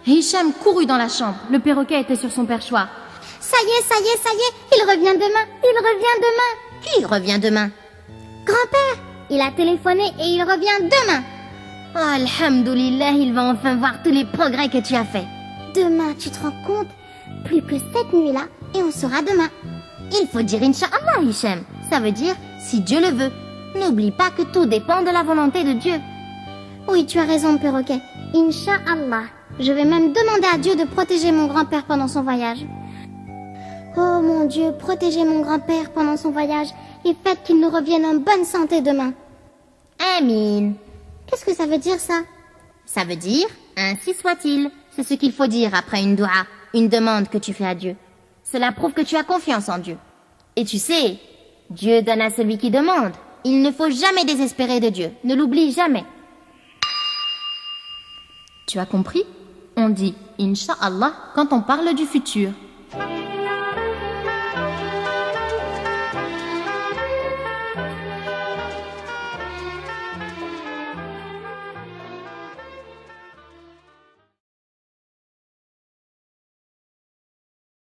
Hicham courut dans la chambre. Le perroquet était sur son perchoir. Ça y est, il revient demain. Qui revient demain? Grand-père, il a téléphoné et il revient demain. Oh, alhamdoulilah, il va enfin voir tous les progrès que tu as faits. Demain, tu te rends compte? Plus que cette nuit-là et on sera demain. Il faut dire Inch'Allah, Hicham. Ça veut dire si Dieu le veut. N'oublie pas que tout dépend de la volonté de Dieu. Oui, tu as raison, perroquet. Inch'Allah. Je vais même demander à Dieu de protéger mon grand-père pendant son voyage. Oh mon Dieu, protégez mon grand-père pendant son voyage et faites qu'il nous revienne en bonne santé demain. Amin. Qu'est-ce que ça veut dire ça? Ça veut dire ainsi soit-il. C'est ce qu'il faut dire après une doua, une demande que tu fais à Dieu. Cela prouve que tu as confiance en Dieu. Et tu sais, Dieu donne à celui qui demande. Il ne faut jamais désespérer de Dieu. Ne l'oublie jamais. Tu as compris? On dit Inch'Allah quand on parle du futur.